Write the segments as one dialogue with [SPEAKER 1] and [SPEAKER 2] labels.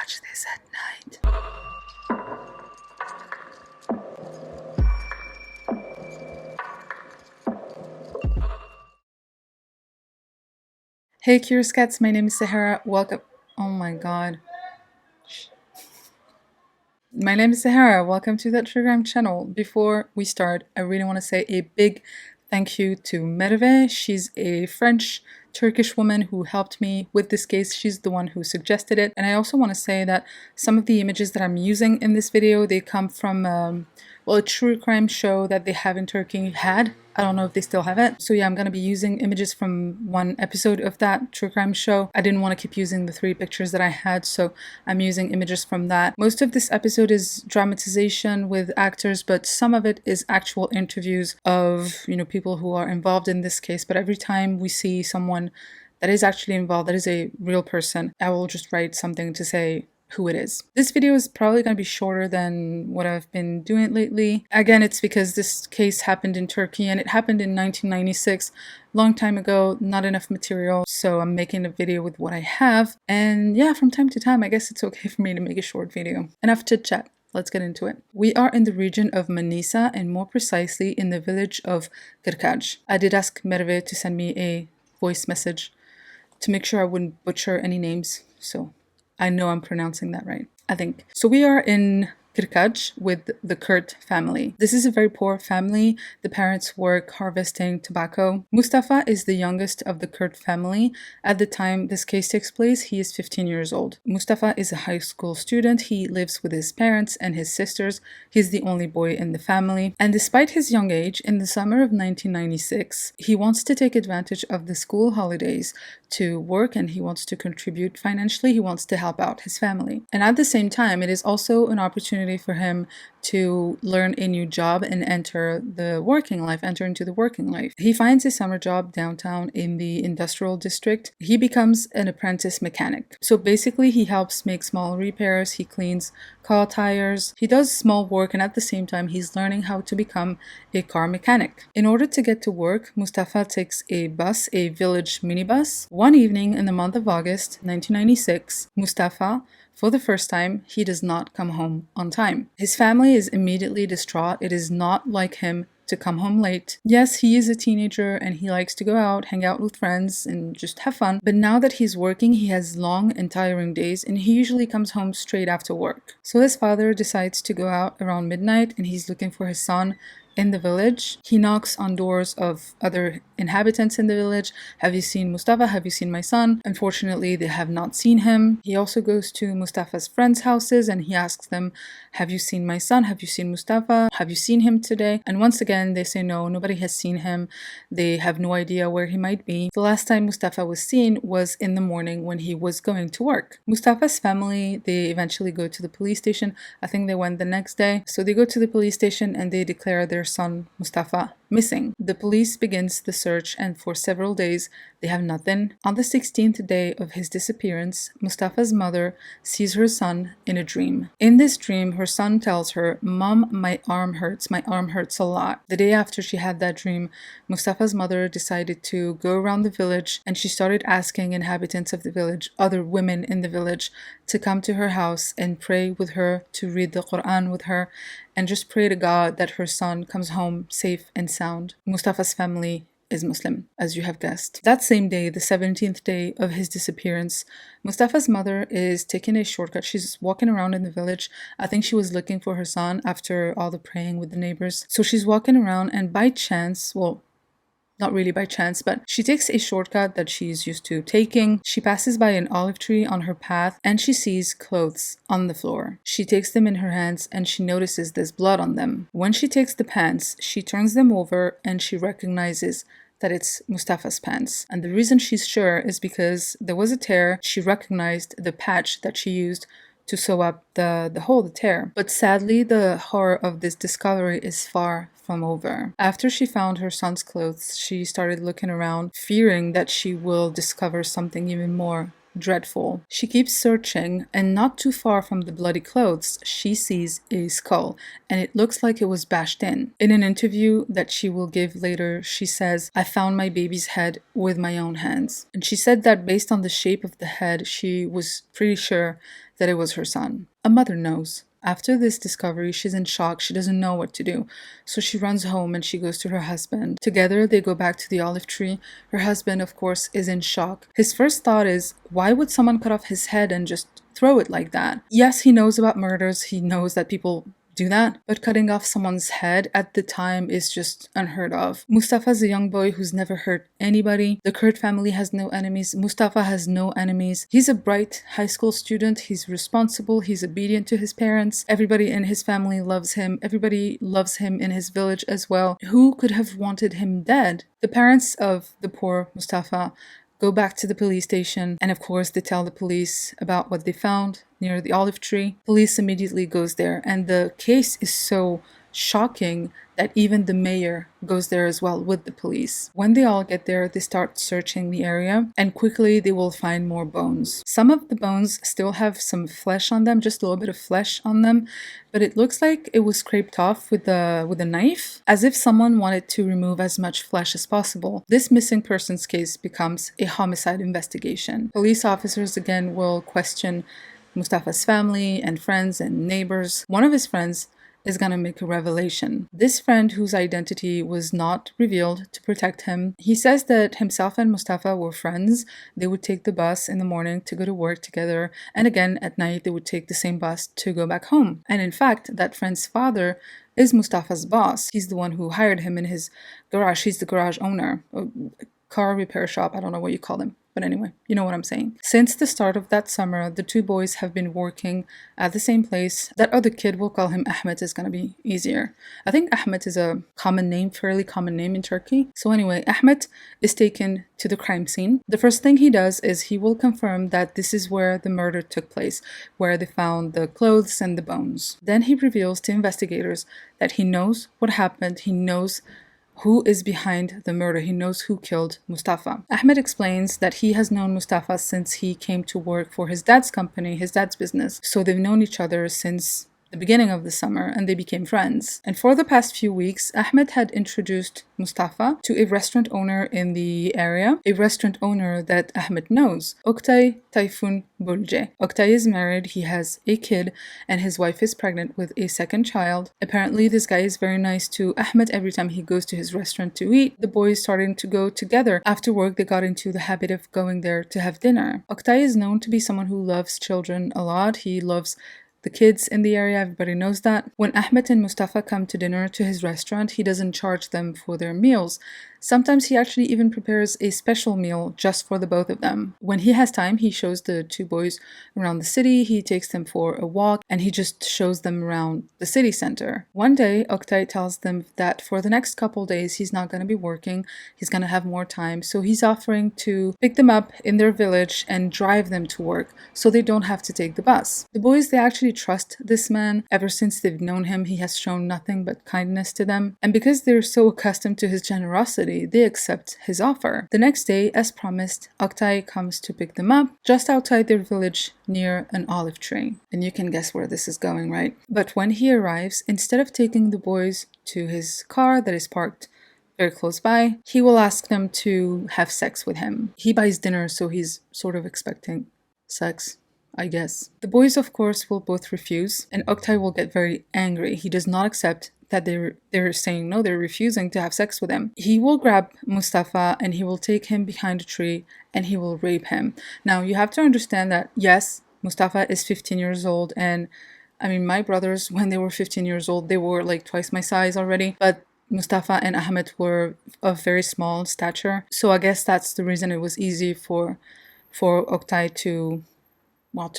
[SPEAKER 1] watch this at night. Hey curious cats, my name is Sahara. Welcome. Oh my god. My name is Sahara. Welcome to the True Crime channel. Before we start, I really want to say a big thank you to Merve. She's a French Turkish woman who helped me with this case. She's the one who suggested it. And I also want to say that some of the images that I'm using in this video, they come from a true crime show that they have in Turkey had. I don't know if they still have it. So yeah, I'm going to be using images from one episode of that true crime show. I didn't want to keep using the 3 pictures that I had, so I'm using images from that. Most of this episode is dramatization with actors, but some of it is actual interviews of, people who are involved in this case. But every time we see someone that is actually involved, that is a real person, I will just write something to say who it is. This video is probably going to be shorter than what I've been doing lately. Again, it's because this case happened in Turkey and it happened in 1996, long time ago, not enough material, so I'm making a video with what I have. And yeah, from time to time, I guess it's okay for me to make a short video. Enough chit chat. Let's get into it. We are in the region of Manisa, and more precisely in the village of Kırkaç. I did ask Merve to send me a voice message to make sure I wouldn't butcher any names, so I know I'm pronouncing that right, I think. So we are in Kırkaç with the Kurt family. This is a very poor family. The parents work harvesting tobacco. Mustafa is the youngest of the Kurt family. At the time this case takes place, he is 15 years old. Mustafa is a high school student. He lives with his parents and his sisters. He's the only boy in the family. And despite his young age, in the summer of 1996, he wants to take advantage of the school holidays to work, and he wants to contribute financially. He wants to help out his family. And at the same time, it is also an opportunity for him to learn a new job and enter into the working life. He finds a summer job downtown in the industrial district. He becomes an apprentice mechanic. So basically, he helps make small repairs, he cleans car tires, he does small work, and at the same time, he's learning how to become a car mechanic. In order to get to work, Mustafa takes a bus, a village minibus. One evening in the month of August 1996, Mustafa, for the first time, he does not come home on time. His family is immediately distraught. It is not like him to come home late. Yes, he is a teenager and he likes to go out, hang out with friends, and just have fun. But now that he's working, he has long and tiring days, and he usually comes home straight after work. So his father decides to go out around midnight, and he's looking for his son in the village. He knocks on doors of other inhabitants in the village. Have you seen Mustafa? Have you seen my son? Unfortunately, they have not seen him. He also goes to Mustafa's friends' houses and he asks them, have you seen my son? Have you seen Mustafa? Have you seen him today? And once again, they say no, nobody has seen him. They have no idea where he might be. The last time Mustafa was seen was in the morning when he was going to work. Mustafa's family, they eventually go to the police station. I think they went the next day. So they go to the police station and they declare their son Mustafa missing. The police begins the search, and for several days they have nothing. On the 16th day of his disappearance, Mustafa's mother sees her son in a dream. In this dream, her son tells her, "Mom, my arm hurts a lot." The day after she had that dream, Mustafa's mother decided to go around the village, and she started asking inhabitants of the village, other women in the village, to come to her house and pray with her, to read the Quran with her, and just pray to God that her son comes home safe and sound. Mustafa's family is Muslim, as you have guessed. That same day, the 17th day of his disappearance, Mustafa's mother is taking a shortcut. She's walking around in the village. I think she was looking for her son after all the praying with the neighbors. So she's walking around, and by chance, well, not really by chance, but she takes a shortcut that she's used to taking. She passes by an olive tree on her path and she sees clothes on the floor. She takes them in her hands and she notices there's blood on them. When she takes the pants, she turns them over and she recognizes that it's Mustafa's pants. And the reason she's sure is because there was a tear. She recognized the patch that she used to sew up the hole, the tear. But sadly, the horror of this discovery is far from over. After she found her son's clothes, she started looking around, fearing that she will discover something even more dreadful. She keeps searching, and not too far from the bloody clothes, she sees a skull, and it looks like it was bashed in. In an interview that she will give later, she says, "I found my baby's head with my own hands." And she said that based on the shape of the head, she was pretty sure that it was her son. A mother knows. After this discovery, she's in shock. She doesn't know what to do. So she runs home and she goes to her husband. Together, they go back to the olive tree. Her husband, of course, is in shock. His first thought is, why would someone cut off his head and just throw it like that? Yes, he knows about murders. He knows that people do that, but cutting off someone's head at the time is just unheard of. Mustafa's a young boy who's never hurt anybody. The Kurt family has no enemies. Mustafa has no enemies. He's a bright high school student. He's responsible. He's obedient to his parents. Everybody in his family loves him. Everybody loves him in his village as well. Who could have wanted him dead? The parents of the poor Mustafa go back to the police station, and of course they tell the police about what they found near the olive tree. Police immediately goes there, and the case is so shocking that even the mayor goes there as well with the police. When they all get there, they start searching the area, and quickly they will find more bones. Some of the bones still have some flesh on them, just a little bit of flesh on them, but it looks like it was scraped off with a knife, as if someone wanted to remove as much flesh as possible. This missing persons case becomes a homicide investigation. Police officers again will question Mustafa's family and friends and neighbors. One of his friends is going to make a revelation. This friend, whose identity was not revealed to protect him, he says that himself and Mustafa were friends. They would take the bus in the morning to go to work together, and again at night they would take the same bus to go back home. And in fact, that friend's father is Mustafa's boss. He's the one who hired him in his garage. He's the garage owner, a car repair shop, I don't know what you call them. But anyway, you know what I'm saying. Since the start of that summer, the two boys have been working at the same place. That other kid, we'll call him Ahmed, is going to be easier. I think Ahmed is a common name, fairly common name in Turkey. So anyway, Ahmed is taken to the crime scene. The first thing he does is he will confirm that this is where the murder took place, where they found the clothes and the bones. Then he reveals to investigators that he knows what happened. He knows who is behind the murder. He knows who killed Mustafa. Ahmed explains that he has known Mustafa since he came to work for his dad's company, his dad's business. So they've known each other since the beginning of the summer, and they became friends. And for the past few weeks, Ahmed had introduced Mustafa to a restaurant owner in the area, a restaurant owner that Ahmed knows, Oktay Tayfun Bulce. Oktay is married, he has a kid, and his wife is pregnant with a second child. Apparently, this guy is very nice to Ahmed every time he goes to his restaurant to eat. The boys starting to go together. After work, they got into the habit of going there to have dinner. Oktay is known to be someone who loves children a lot. He loves the kids in the area, everybody knows that. When Ahmed and Mustafa come to dinner to his restaurant, he doesn't charge them for their meals. Sometimes he actually even prepares a special meal just for the both of them. When he has time, he shows the two boys around the city, he takes them for a walk, and he just shows them around the city center. One day, Oktay tells them that for the next couple days, he's not going to be working, he's going to have more time, so he's offering to pick them up in their village and drive them to work so they don't have to take the bus. The boys, they actually trust this man. Ever since they've known him, he has shown nothing but kindness to them, and because they're so accustomed to his generosity, they accept his offer. The next day, as promised, Oktay comes to pick them up just outside their village near an olive tree. And you can guess where this is going, right? But when he arrives, instead of taking the boys to his car that is parked very close by, he will ask them to have sex with him. He buys dinner, so he's sort of expecting sex, I guess. The boys, of course, will both refuse, and Oktay will get very angry. He does not accept that they're saying no, they're refusing to have sex with him. He will grab Mustafa and he will take him behind a tree and he will rape him. Now, you have to understand that, yes, Mustafa is 15 years old, and I mean, my brothers, when they were 15 years old, they were like twice my size already, but Mustafa and Ahmed were of very small stature. So I guess that's the reason it was easy for Oktay to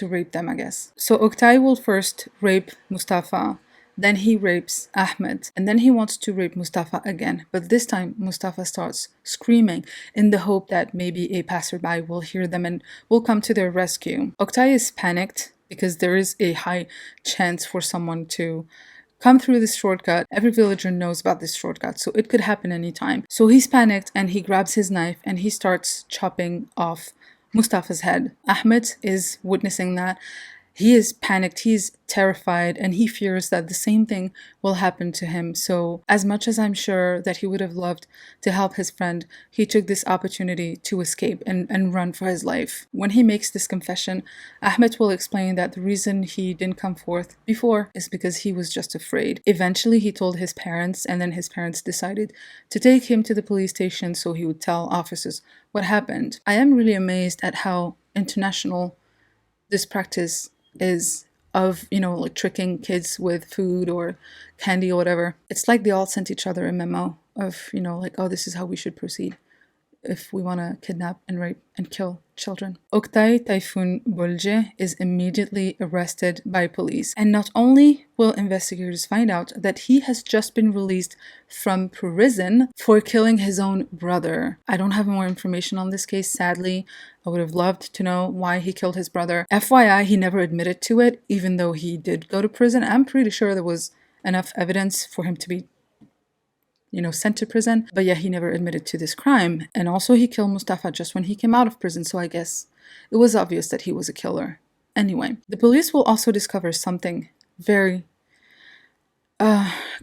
[SPEAKER 1] rape them, I guess. So Oktay will first rape Mustafa, then he rapes Ahmed, and then he wants to rape Mustafa again. But this time, Mustafa starts screaming in the hope that maybe a passerby will hear them and will come to their rescue. Oktay is panicked because there is a high chance for someone to come through this shortcut. Every villager knows about this shortcut, so it could happen anytime. So he's panicked and he grabs his knife and he starts chopping off Mustafa's head. Ahmed is witnessing that. He is panicked, he's terrified, and he fears that the same thing will happen to him. So, as much as I'm sure that he would have loved to help his friend, he took this opportunity to escape and run for his life. When he makes this confession, Ahmed will explain that the reason he didn't come forth before is because he was just afraid. Eventually, he told his parents, and then his parents decided to take him to the police station so he would tell officers what happened. I am really amazed at how international this practice is of, like tricking kids with food or candy or whatever. It's like they all sent each other a memo of, like, oh, this is how we should proceed if we want to kidnap and rape and kill children. Oktay Tayfun Bolje is immediately arrested by police. And not only will investigators find out that he has just been released from prison for killing his own brother. I don't have more information on this case, sadly. I would have loved to know why he killed his brother. FYI, he never admitted to it, even though he did go to prison. I'm pretty sure there was enough evidence for him to be sent to prison. But yeah, he never admitted to this crime. And also he killed Mustafa just when he came out of prison, so I guess it was obvious that he was a killer. Anyway, the police will also discover something very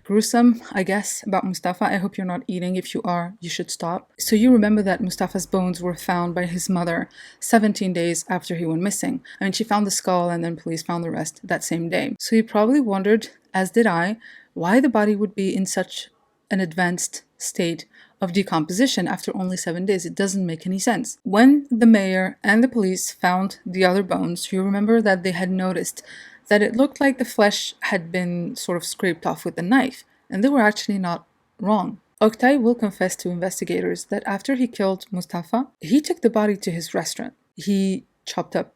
[SPEAKER 1] gruesome, I guess, about Mustafa. I hope you're not eating. If you are, you should stop. So you remember that Mustafa's bones were found by his mother 17 days after he went missing. I mean, she found the skull and then police found the rest that same day. So you probably wondered, as did I, why the body would be in such an advanced state of decomposition after only 7 days. It doesn't make any sense. When the mayor and the police found the other bones, you remember that they had noticed that it looked like the flesh had been sort of scraped off with a knife, and they were actually not wrong. Oktay will confess to investigators that after he killed Mustafa, he took the body to his restaurant. He chopped up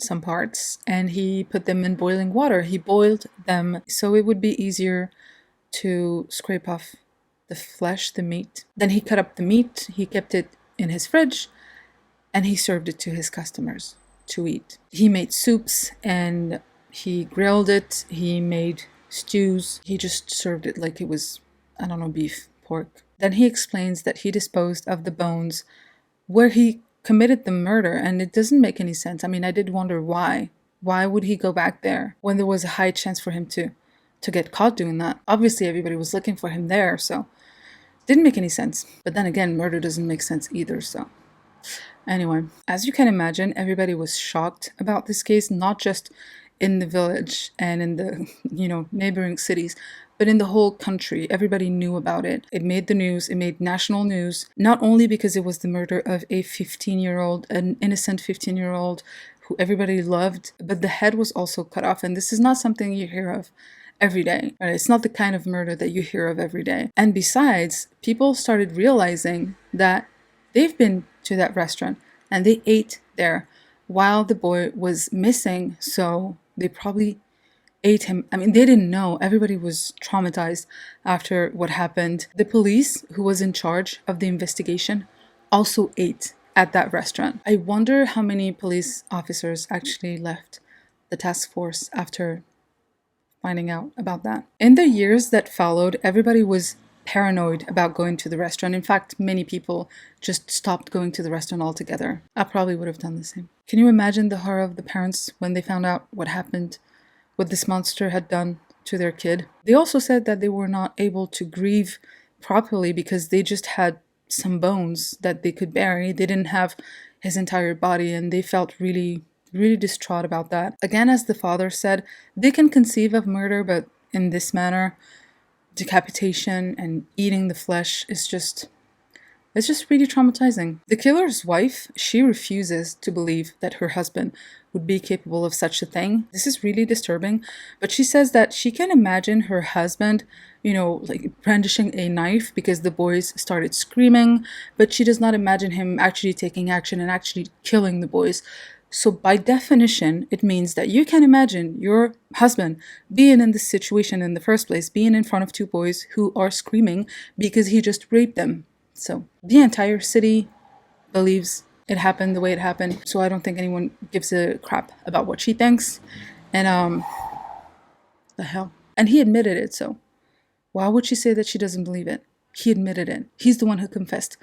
[SPEAKER 1] some parts and he put them in boiling water. He boiled them so it would be easier to scrape off the flesh, the meat. Then he cut up the meat, he kept it in his fridge, and he served it to his customers to eat. He made soups and he grilled it, he made stews, he just served it like it was, I don't know, beef, pork. Then he explains that he disposed of the bones where he committed the murder, and it doesn't make any sense. I mean, I did wonder why. Why would he go back there when there was a high chance for him to get caught doing that? Obviously, everybody was looking for him there, so didn't make any sense. But then again, murder doesn't make sense either, so. Anyway, as you can imagine, everybody was shocked about this case, not just in the village and in the, neighboring cities, but in the whole country. Everybody knew about it. It made the news, it made national news, not only because it was the murder of a 15-year-old, an innocent 15-year-old who everybody loved, but the head was also cut off. And this is not something you hear of every day. Right? It's not the kind of murder that you hear of every day. And besides, people started realizing that they've been to that restaurant and they ate there while the boy was missing. So they probably ate him. I mean, they didn't know. Everybody was traumatized after what happened. The police, who was in charge of the investigation, also ate at that restaurant. I wonder how many police officers actually left the task force after finding out about that. In the years that followed, everybody was paranoid about going to the restaurant. In fact, many people just stopped going to the restaurant altogether. I probably would have done the same. Can you imagine the horror of the parents when they found out what happened, what this monster had done to their kid? They also said that they were not able to grieve properly because they just had some bones that they could bury. They didn't have his entire body, and they felt really distraught about that. Again, as the father said, they can conceive of murder, but in this manner, decapitation and eating the flesh is just really traumatizing. The killer's wife, she refuses to believe that her husband would be capable of such a thing. This is really disturbing, but she says that she can imagine her husband, like brandishing a knife because the boys started screaming, but she does not imagine him actually taking action and actually killing the boys. So by definition, it means that you can imagine your husband being in this situation in the first place, being in front of two boys who are screaming because he just raped them. So the entire city believes it happened the way it happened. So I don't think anyone gives a crap about what she thinks. And the hell. And he admitted it, so why would she say that she doesn't believe it? He admitted it. He's the one who confessed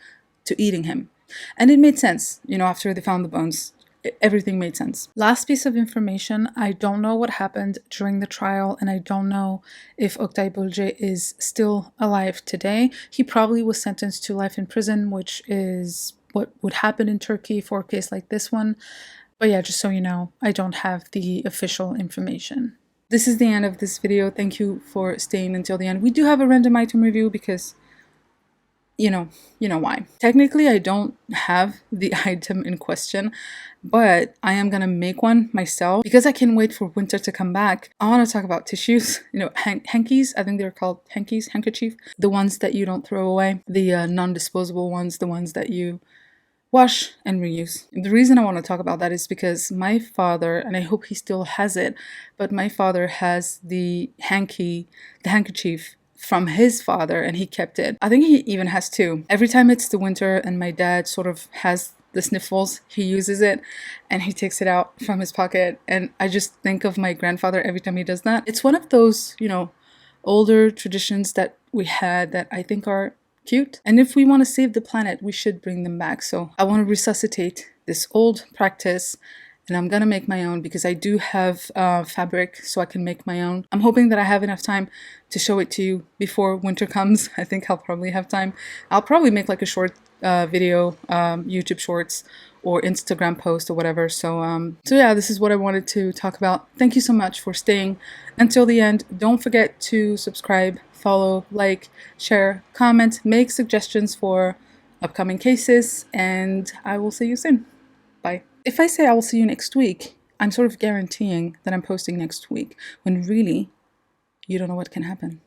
[SPEAKER 1] to eating him. And it made sense, after they found the bones. Everything made sense. Last piece of information, I don't know what happened during the trial, and I don't know if Oktay Bulce is still alive today. He probably was sentenced to life in prison, which is what would happen in Turkey for a case like this one. But yeah, just so you know, I don't have the official information. This is the end of this video. Thank you for staying until the end. We do have a random item review because you know why. Technically, I don't have the item in question, but I am gonna make one myself because I can't wait for winter to come back. I want to talk about tissues, hankies. I think they're called hankies, handkerchief. The ones that you don't throw away, the non-disposable ones, the ones that you wash and reuse. The reason I want to talk about that is because my father, and I hope he still has it, but my father has the handkerchief from his father, and he kept it. I think he even has two. Every time it's the winter and my dad sort of has the sniffles, he uses it and he takes it out from his pocket, and I just think of my grandfather every time he does that. It's one of those, older traditions that we had that I think are cute. And if we want to save the planet, we should bring them back. So I want to resuscitate this old practice, and I'm gonna make my own because I do have fabric, so I can make my own. I'm hoping that I have enough time to show it to you before winter comes. I think I'll probably have time. I'll probably make like a short video, YouTube shorts or Instagram post or whatever. So yeah, this is what I wanted to talk about. Thank you so much for staying until the end. Don't forget to subscribe, follow, like, share, comment, make suggestions for upcoming cases, and I will see you soon. Bye. If I say I will see you next week, I'm sort of guaranteeing that I'm posting next week, when really, you don't know what can happen.